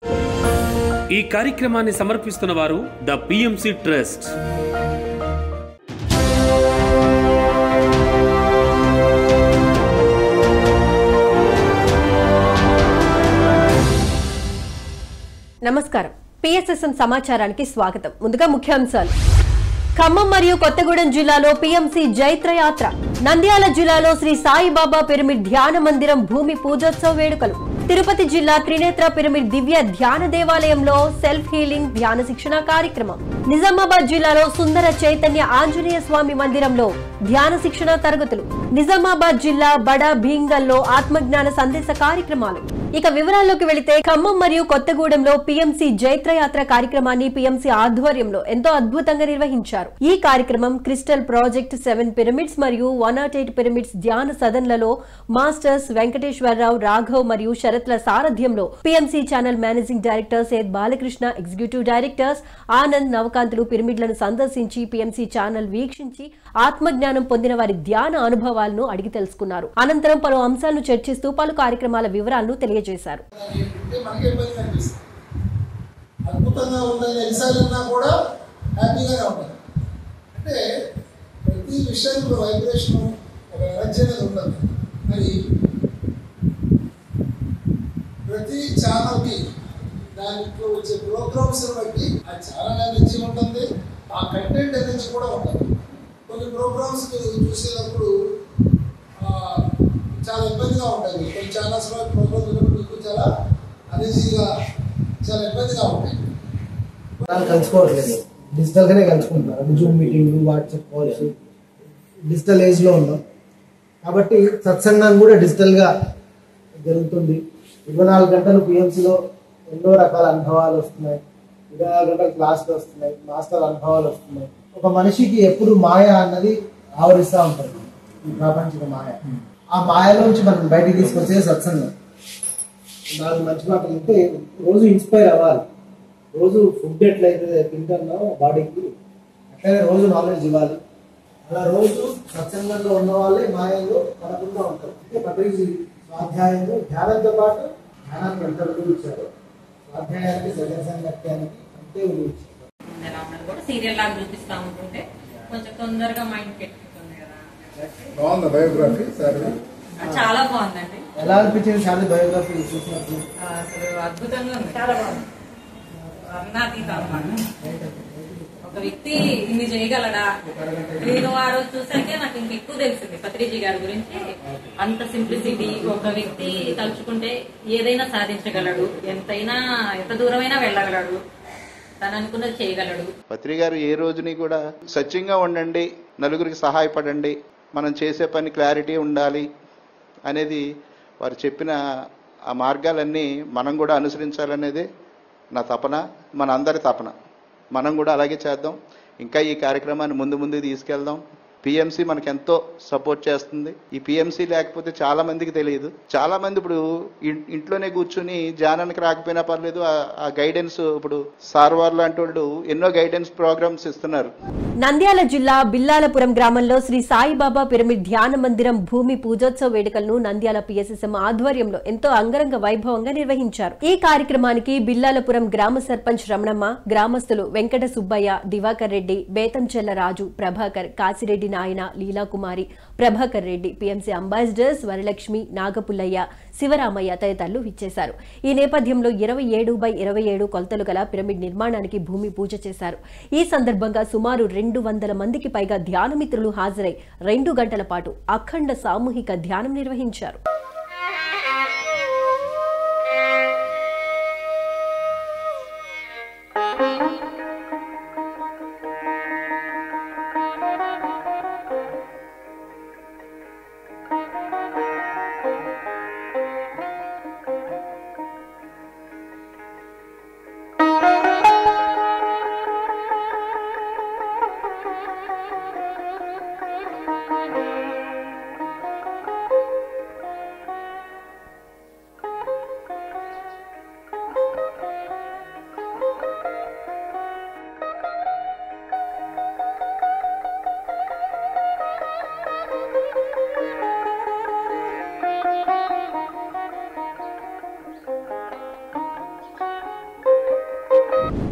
ఈ కార్యక్రమాన్ని సమర్పిస్తున్న వారు ద పిఎంసి ట్రస్ట్. నమస్కారం. పిఎస్ఎస్ఎం సమాచారానికి స్వాగతం. ముందుగా ముఖ్యాంశాలు. ఖమ్మం మరియు కొత్తగూడెం జిల్లాలో పిఎంసి జైత్రయాత్ర. నంద్యాల జిల్లాలో శ్రీ సాయిబాబా పిరమిడ్ ధ్యాన మందిరం భూమి పూజోత్సవ వేడుకలు. తిరుపతి జిల్లా త్రినేత్ర పిరమిడ్ దివ్య ధ్యాన దేవాలయంలో సెల్ఫ్ హీలింగ్ ధ్యాన శిక్షణ కార్యక్రమం. నిజామాబాద్ జిల్లాలో సుందర చైతన్య ఆంజనేయ స్వామి మందిరంలో ధ్యాన శిక్షణ తరగతులు. నిజామాబాద్ జిల్లా బడా భీంగల్లో ఆత్మజ్ఞాన సందేశ కార్యక్రమాలు. ఇక వివరాల్లోకి వెళితే ఖమ్మం మరియు కొత్తగూడెంలో పిఎంసి జైత్రయాత్ర కార్యక్రమాన్ని పిఎంసి ఆధ్వర్యంలో ఎంతో అద్భుతంగా నిర్వహించారు. ఈ కార్యక్రమం క్రిస్టల్ ప్రాజెక్ట్ 7 పిరమిడ్స్ మరియు 108 పిరమిడ్స్ ధ్యాన సదన్లలో మాస్టర్స్ వెంకటేశ్వరరావు, రాఘవ్ మరియు శరత్ల సారథ్యంలో పిఎంసి ఛానల్ మేనేజింగ్ డైరెక్టర్ సేద్ బాలకృష్ణ, ఎగ్జిక్యూటివ్ డైరెక్టర్స్ ఆనంద్, నవకాంతులు పిరమిడ్లను సందర్శించి పిఎంసి ఛానల్ వీక్షించి ఆత్మజ్ఞానం పొందిన వారి ధ్యాన అనుభవాలను అడిగి తెలుసుకున్నారు. అనంతరం పలు అంశాలను చర్చిస్తూ పలు కార్యక్రమాల వివరాలను తెలియజేశారు. అద్భుతంగా ఉందని ఎన్నిసార్లు కూడా హ్యాపీగానే ఉంటుంది. అంటే ప్రతి విషయంలో వైబ్రేషన్ ఒక ఎనర్జీ అనేది ఉంటుంది. మరి ప్రతి ఛానల్కి దాంట్లో వచ్చే ప్రోగ్రామ్స్ బట్టి ఆ ఛానల్ ఎనర్జీ ఉంటుంది, ఆ కంటెంట్ ఎనర్జీ కూడా ఉంటుంది. కొన్ని ప్రోగ్రామ్స్ చూసేటప్పుడు చాలా ఇబ్బందిగా ఉంటుంది. కొన్ని ఛానల్స్లో ప్రోగ్రామ్స్ మీకు చాలా ఎనర్జీగా చాలా ఇబ్బందిగా ఉంటాయి. కలుసుకోవట్లేదు, డిజిటల్గానే కలుసుకుంటున్నారు. Zoom meeting, WhatsApp calls, digital ఏజ్లో ఉన్నాం కాబట్టి సత్సంగం కూడా డిజిటల్గా జరుగుతుంది. 24 గంటలు పిఎంసీలో ఎన్నో రకాల అనుభవాలు వస్తున్నాయి. 24 గంటలు క్లాసులు వస్తున్నాయి, మాస్టర్ అనుభవాలు వస్తున్నాయి. ఒక మనిషికి ఎప్పుడు మాయ అన్నది ఆవరిస్తూ ఉంటుంది, ఈ ప్రాపంచిక మాయ. ఆ మాయలోంచి మనం బయటికి తీసుకొచ్చే సత్సంగం. 4 మంచి మాటలు ఉంటే రోజు ఇన్స్పైర్ అవ్వాలి. రోజు ఫుడ్ ఎట్లయితే తింటున్నామో బాడీకి అట్లనే రోజు నాలెడ్జ్ ఇవ్వాలి. అలా రోజు సత్సంగంలో ఉన్న వాళ్ళే మాయలో పడకుండా ఉంటారు. అంటే పత్రిక స్వాధ్యాయంలో ధ్యానంతో పాటు ధ్యానాన్ని ఎంత ఇచ్చారు, స్వాధ్యాయానికి సజాసాంగత్యానికి అంతే ఇచ్చారు. కూడా సీరియల్ లాగా చూపిస్తా ఉంటుంటే కొంచెం తొందరగా మైండ్ పెట్టుకుంటుంది కదా. బాగుంది బయోగ్రఫీ సార్, చాలా బాగుందండి. ఎలా అనిపించింది సార్ బయోగ్రఫీ చూసినప్పుడు? అసలు అద్భుతంగా ఉంది, చాలా బాగుంది. వర్ణాతీతం అన్నమాట. ఒక వ్యక్తి ఇన్ని చేయగలడా? నేను ఆ రోజు చూసాకే నాకు ఇంకెక్కువ తెలిసింది పత్రిజీ గారి గురించి. అంత సింప్లిసిటీ, ఒక వ్యక్తి తలుచుకుంటే ఏదైనా సాధించగలడు, ఎంత దూరమైనా వెళ్ళగలడు, తను అనుకున్నది చేయగలడు. పత్రి గారు ఏ రోజుని కూడా సత్యంగా ఉండండి, నలుగురికి సహాయపడండి, మనం చేసే పని క్లారిటీ ఉండాలి అనేది వారు చెప్పిన ఆ మార్గాలన్నీ మనం కూడా అనుసరించాలనేదే నా తపన, మన అందరి తపన. మనం కూడా అలాగే చేద్దాం. ఇంకా ఈ కార్యక్రమాన్ని ముందుకు తీసుకెళ్దాం. పిఎంసి మనకు ఎంతో సపోర్ట్ చేస్తుంది. ఈ పిఎంసి లేకపోతే చాలా మందికి తెలియదు. చాలా మంది ఇప్పుడు ఇంట్లోనే కూర్చుని ధ్యానానికి రాకపోయినా పర్లేదు, ఆ గైడెన్స్ ఇప్పుడు సార్వార్ లాంటి వాళ్ళు ఎన్నో గైడెన్స్ ప్రోగ్రామ్స్ ఇస్తున్నారు. నంద్యాల జిల్లా బిల్లాలపురం గ్రామంలో శ్రీ సాయిబాబా పిరమిడ్ ధ్యాన మందిరం భూమి పూజోత్సవ వేడుకలను నంద్యాల పిఎస్ఎస్ఎం ఆధ్వర్యంలో ఎంతో అంగరంగ వైభవంగా నిర్వహించారు. ఈ కార్యక్రమానికి బిల్లాలపురం గ్రామ సర్పంచ్ రమణమ్మ, గ్రామస్తులు వెంకట సుబ్బయ్య, దివాకర్ రెడ్డి, బేతంచెల్ల రాజు, ప్రభాకర్, కాసిరెడ్డి నాయన, లీలాకుమారి, ప్రభాకర్ రెడ్డి, పిఎంసి అంబాసిడర్స్ వరలక్ష్మి, నాగపుల్లయ్య, శివరామయ్య తదితరులు విచ్చేశారు. ఈ నేపథ్యంలో 27x27 కొలతలు గల పిరమిడ్ నిర్మాణానికి భూమి పూజ చేశారు. ఈ సందర్భంగా సుమారు 200 మందికి పైగా ధ్యానమిత్రులు హాజరై 2 గంటల పాటు అఖండ సామూహిక ధ్యానం నిర్వహించారు.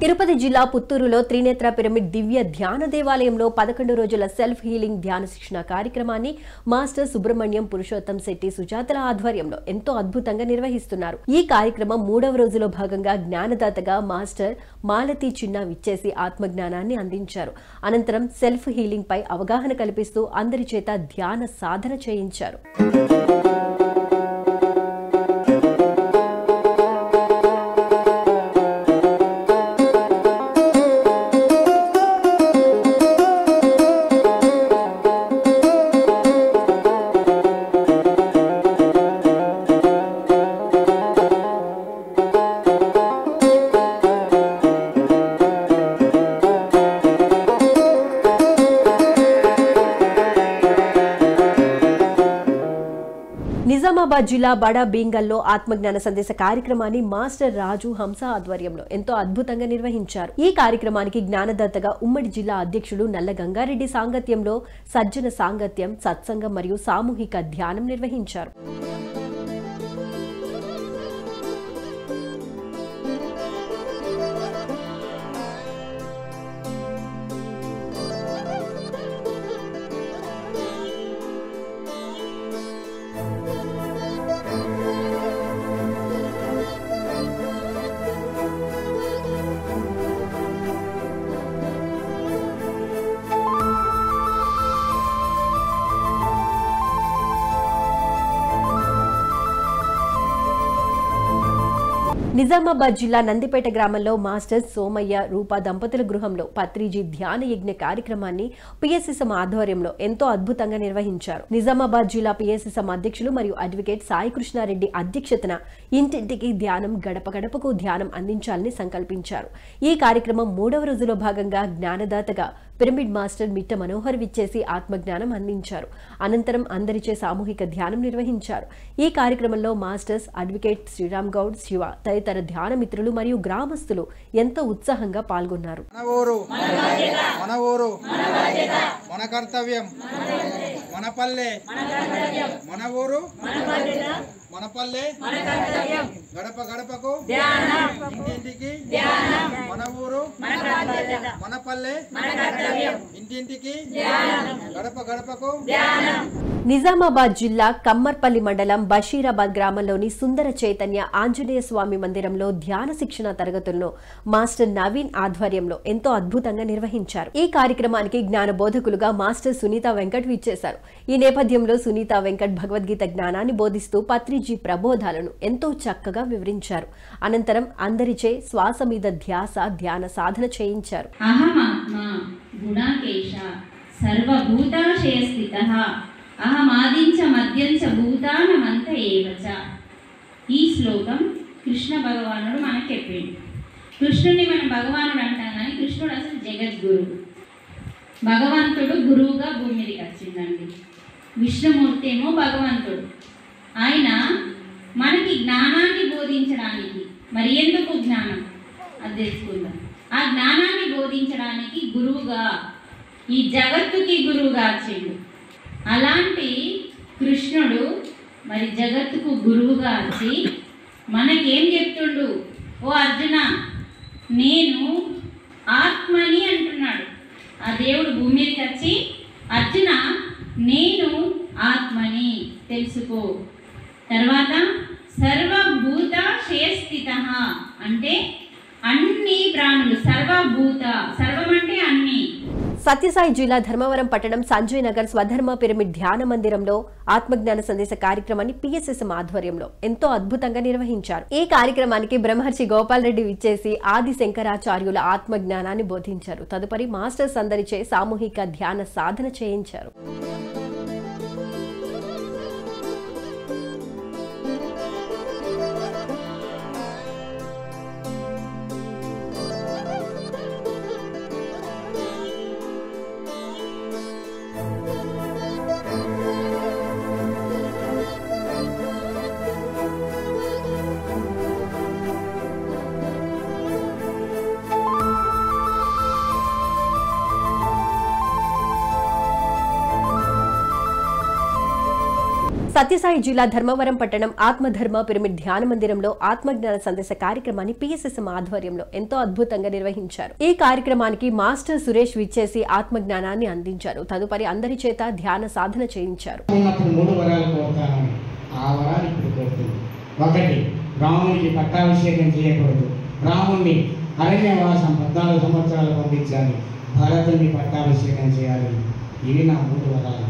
తిరుపతి జిల్లా పుత్తూరులో త్రినేత్ర పిరమిడ్ దివ్య ధ్యాన దేవాలయంలో 11 రోజుల సెల్ఫ్ హీలింగ్ ధ్యాన శిక్షణ కార్యక్రమాన్ని మాస్టర్ సుబ్రహ్మణ్యం పురుషోత్తం శెట్టి సుజాతల ఆధ్వర్యంలో ఎంతో అద్భుతంగా నిర్వహిస్తున్నారు. ఈ కార్యక్రమం 3వ రోజులో భాగంగా జ్ఞానదాతగా మాస్టర్ మాలతి చిన్న విచ్చేసి ఆత్మజ్ఞానాన్ని అందించారు. అనంతరం సెల్ఫ్ హీలింగ్ పై అవగాహన కల్పిస్తూ అందరి చేత ధ్యాన సాధన చేయించారు. నిజామాబాద్ జిల్లా బడా బీంగల్లో ఆత్మజ్ఞాన సందేశ కార్యక్రమాన్ని మాస్టర్ రాజు హంస ఆధ్వర్యంలో ఎంతో అద్భుతంగా నిర్వహించారు. ఈ కార్యక్రమానికి జ్ఞానదాతగా ఉమ్మడి జిల్లా అధ్యక్షుడు నల్ల గంగారెడ్డి సాంగత్యంలో సజ్జన సాంగత్యం, సత్సంగం మరియు సామూహిక ధ్యానం నిర్వహించారు. నిజామాబాద్ జిల్లా నందిపేట గ్రామంలో మాస్టర్ సోమయ్య రూపా దంపతుల గృహంలో పత్రిజీ ధ్యాన యజ్ఞ కార్యక్రమాన్ని పిఎస్ఎస్ఎం ఆధ్వర్యంలో ఎంతో అద్భుతంగా నిర్వహించారు. నిజామాబాద్ జిల్లా పిఎస్ఎస్ఎం అధ్యక్షులు మరియు అడ్వకేట్ సాయి కృష్ణారెడ్డి అధ్యక్షతన ఇంటింటికి ధ్యానం, గడప గడపకు ధ్యానం అందించాలని సంకల్పించారు. ఈ కార్యక్రమం 3వ రోజులో భాగంగా జ్ఞానదాతగా పిరమిడ్ మాస్టర్ మిట్ట మనోహర్ విచ్చేసి ఆత్మజ్ఞానం అందించారు. అనంతరం అందరిచే సామూహిక ధ్యానం నిర్వహించారు. ఈ కార్యక్రమంలో మాస్టర్స్, అడ్వకేట్ శ్రీరామ్ గౌడ్, శివ తదితర ధ్యాన మిత్రులు మరియు గ్రామస్తులు ఎంతో ఉత్సాహంగా పాల్గొన్నారు. మన ఊరు మన కర్తవ్యం, మన పల్లె మన ఊరు మన పల్లె, గడప గడపకు ఇంటింటికి, మన ఊరు మన పల్లె ఇంటింటికి, గడప గడపకు. నిజామాబాద్ జిల్లా కమ్మర్పల్లి మండలం బషీరాబాద్ గ్రామంలోని సుందర చైతన్య ఆంజనేయ స్వామి మందిరంలో ధ్యాన శిక్షణ తరగతులను మాస్టర్ నవీన్ ఆధ్వర్యంలో ఎంతో అద్భుతంగా నిర్వహించారు. ఈ కార్యక్రమానికి జ్ఞాన బోధకులుగా మాస్టర్ సునీత వెంకట్ విచ్చేశారు. ఈ నేపథ్యంలో సునీత వెంకట్ భగవద్గీత జ్ఞానాన్ని బోధిస్తూ పత్రిజీ ప్రబోధాలను ఎంతో చక్కగా వివరించారు. అనంతరం అందరిచే శ్వాస మీద ధ్యాస, ధ్యాన సాధన చేయించారు. అహమాదించ మధ్యంచ భూతానమంత ఏవచ. ఈ శ్లోకం కృష్ణ భగవానుడు మనకు చెప్పిండు. కృష్ణుడిని మనం భగవానుడు అంటాం కానీ కృష్ణుడు అసలు జగద్గురువు. భగవంతుడు గురువుగా భూమి మీదకి వచ్చిందండి. విష్ణుమూర్తి ఏమో భగవంతుడు. ఆయన మనకి జ్ఞానాన్ని బోధించడానికి, మరి ఎందుకు జ్ఞానం అది తెలుసుకుందాం. ఆ జ్ఞానాన్ని బోధించడానికి గురువుగా, ఈ జగత్తుకి గురువుగా వచ్చిండు. అలాంటి కృష్ణుడు మరి జగత్తుకు గురువుగా వచ్చి మనకేం చెప్తుండు? ఓ అర్జున, నేను ఆత్మని అంటున్నాడు. ఆ దేవుడు భూమి మీదకి వచ్చి, అర్జున నేను ఆత్మని తెలుసుకో. తర్వాత సర్వభూత క్షయస్థిత అంటే అన్ని ప్రాణులు, సర్వభూత, సర్వం అంటే అన్ని. సత్యసాయి జిల్లా ధర్మవరం పట్టణం సంజయ్ నగర్ స్వధర్మ పిరమిడ్ ధ్యాన మందిరంలో ఆత్మజ్ఞాన సందేశ కార్యక్రమాన్ని పిఎస్ఎస్ఎం ఆధ్వర్యంలో ఎంతో అద్భుతంగా నిర్వహించారు. ఈ కార్యక్రమానికి బ్రహ్మర్షి గోపాల్ రెడ్డి విచ్చేసి ఆది శంకరాచార్యుల ఆత్మజ్ఞానాన్ని బోధించారు. తదుపరి మాస్టర్స్ అందరిచే సామూహిక ధ్యాన సాధన చేయించారు. సత్యసాయి జిల్లా ధర్మవరం పట్టణం ఆత్మధర్మ పిరమిడ్ ధ్యాన మందిరంలో ఆత్మజ్ఞాన సందేశ కార్యక్రమాన్ని పిఎస్ఎస్ఎం ఆధ్వర్యంలో ఎంతో అద్భుతంగా నిర్వహించారు. ఈ కార్యక్రమానికి మాస్టర్ సురేష్ విచ్చేసి ఆత్మజ్ఞానాన్ని అందించారు. తదుపరి అందరి చేత ధ్యాన సాధన చేయించారు. రామునికి పట్టాభిషేకం చేయకూడదు, రాముణ్ణి అరణ్యవాసం 14 సంవత్సరాలు పంపించాలి, భరతుని పట్టాభిషేకం చేయాలి. ఇవి నా 3 వరాలు.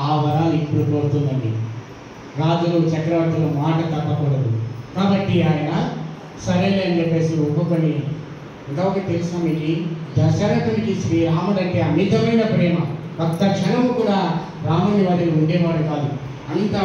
ఆ వరాలు ఇప్పుడు కోరుతుందండి. రాజులు చక్రవర్తులు మాట తప్పకూడదు కాబట్టి ఆయన సరేలే అని చెప్పేసి ఒప్పుకొని, ఇంకొకటి తెలుసా మీకు, దశరథునికి శ్రీరాముడు అంటే అమితమైన ప్రేమ. ఒక్క క్షణము కూడా రాముని వదిలి ఉండేవాడు కాదు. అంత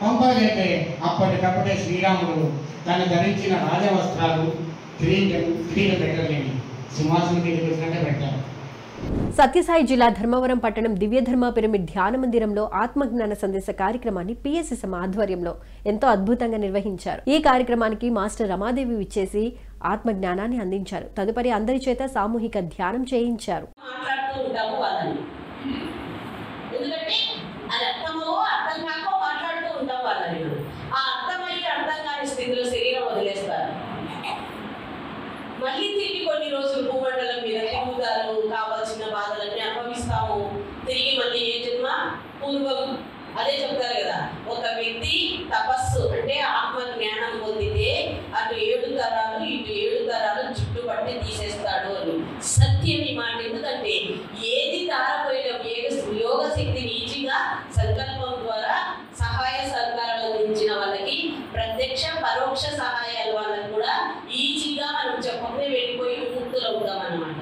పంపలేకే అప్పటికప్పుడే శ్రీరాముడు తను ధరించిన రాజవస్త్రాలు స్త్రీలు పెట్టలేని సింహాసనం మీద కూర్చున్నట్టే పెట్టారు. సత్యసాయి జిల్లా ధర్మవరం పట్టణం దివ్యధర్మ పిరమిడ్ ధ్యాన మందిరంలో ఆత్మజ్ఞాన సందేశ కార్యక్రమాన్ని పిఎస్ఎస్ఎం ఆధ్వర్యంలో ఎంతో అద్భుతంగా నిర్వహించారు. ఈ కార్యక్రమానికి మాస్టర్ రమాదేవి విచ్చేసి ఆత్మజ్ఞానాన్ని అందించారు. తదుపరి అందరి చేత సామూహిక ధ్యానం చేయించారు. మళ్ళీ తిరిగి కొన్ని రోజులు భూమండలం మీద తిరుగుతారు, కావాల్సిన బాధలన్నీ అనుభవిస్తాము. తిరిగి మళ్ళీ ఏ జన్మ పూర్వం అదే చెప్తారు కదా, ఒక వ్యక్తి తపస్సు అంటే ఆత్మ జ్ఞానం పొందితే అటు 7 తరాలు ఇటు 7 తరాలు చుట్టుపట్టి తీసేస్తాడు అని సత్యం ఈ మాట. ఎందుకంటే ఏది తారపోయడం యోగ శక్తిని ఈజీగా సంకల్పం ద్వారా సహాయ సహకారాలు అందించిన వాళ్ళకి ప్రత్యక్ష పరోక్ష సహాయాలు వాళ్ళకి కూడా ఈజీగా మనం చెప్పకుండా వెళ్ళిపోయి ముక్తులు అవుతాం అన్నమాట.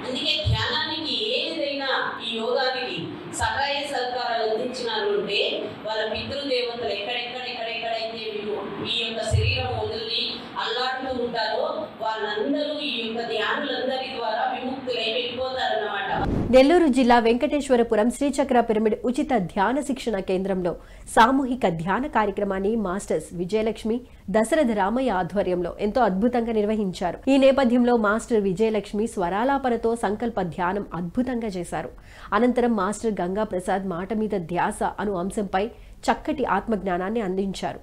అందుకే ధ్యానానికి ఏదైనా ఈ యోగానికి సహాయ సహకారాలు అందించినారు అంటే వాళ్ళ పితృదేవతలు ఎక్కడెక్కడైతే ఈ యొక్క శరీరం వదిలి అల్లాడుతూ ఉంటారో వాళ్ళందరూ ఈ యొక్క ధ్యానులందరి ద్వారా విముక్తులై వెళ్ళిపోతారన్నమాట. నెల్లూరు జిల్లా వెంకటేశ్వరపురం శ్రీచక్ర పిరమిడ్ ఉచిత ధ్యాన శిక్షణ కేంద్రంలో సామూహిక ధ్యాన కార్యక్రమాన్ని మాస్టర్స్ విజయలక్ష్మి, దశరథ రామయ్య ఆధ్వర్యంలో ఎంతో అద్భుతంగా నిర్వహించారు. ఈ నేపథ్యంలో మాస్టర్ విజయలక్ష్మి స్వరాలాపనతో సంకల్ప ధ్యానం అద్భుతంగా చేశారు. అనంతరం మాస్టర్ గంగా ప్రసాద్ మాట మీద ధ్యాస అను అంశంపై చక్కటి ఆత్మజ్ఞానాన్ని అందించారు.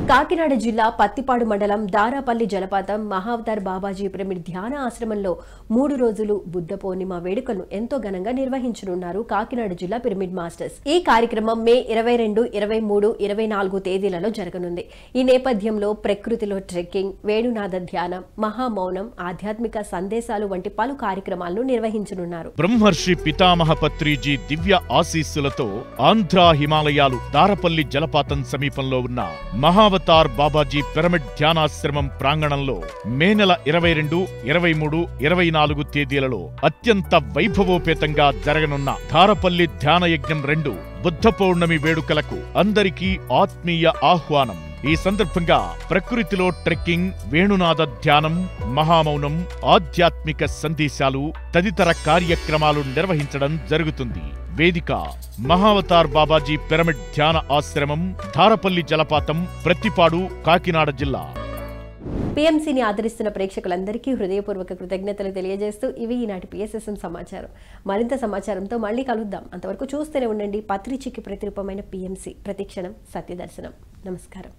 కాకినాడ జిల్లా పత్తిపాడు మండలం దారాపల్లి జలపాతం మహావతార్ బాబాజీ పిరమిడ్ ధ్యాన ఆశ్రమంలో 3 రోజులు బుద్ధ పౌర్ణిమ వేడుకలను ఎంతో ఘనంగా నిర్వహించనున్నారు కాకినాడ జిల్లా పిరమిడ్ మాస్టర్స్. ఈ కార్యక్రమం మే 22, 23, 24 తేదీలలో జరగనుంది. ఈ నేపథ్యంలో ప్రకృతిలో ట్రెక్కింగ్, వేణునాద ధ్యానం, మహామౌనం, ఆధ్యాత్మిక సందేశాలు వంటి పలు కార్యక్రమాలను నిర్వహించనున్నారు. బ్రహ్మర్షి పితామహ పత్రిజీ దివ్య ఆశీస్సులతో ఆంధ్ర హిమాలయాలు దారపల్లి జలపాతం సమీపంలో ఉన్న మహావతార్ బాబాజీ పిరమిడ్ ధ్యానాశ్రమం ప్రాంగణంలో మే నెల 22, 23, 24 తేదీలలో అత్యంత వైభవోపేతంగా జరగనున్న దారపల్లి ధ్యానయజ్ఞం 2 బుద్ధ పౌర్ణమి వేడుకలకు అందరికీ ఆత్మీయ ఆహ్వానం. ఈ సందర్భంగా ప్రకృతిలో ట్రెక్కింగ్, వేణునాద ధ్యానం, మహామౌనం, ఆధ్యాత్మిక సందేశాలు తదితర కార్యక్రమాలు నిర్వహించడం జరుగుతుంది. వేదిక మహావతార్ బాబాజీ పిరమిడ్ ధ్యాన ఆశ్రమం, దారపల్లి జలపాతం, ప్రత్తిపాడు, కాకినాడ జిల్లా. పిఎంసీని ఆదరిస్తున్న ప్రేక్షకులందరికీ హృదయపూర్వక కృతజ్ఞతలు తెలియజేస్తూ ఇవి ఈనాటి పిఎస్ఎస్ఎం సమాచారం. మరింత సమాచారంతో మళ్ళీ కలుద్దాం. అంతవరకు చూస్తూనే ఉండండి పత్రిచికి ప్రతిరూపమైన పిఎంసీ. ప్రతిక్షణం సత్యదర్శనం. నమస్కారం.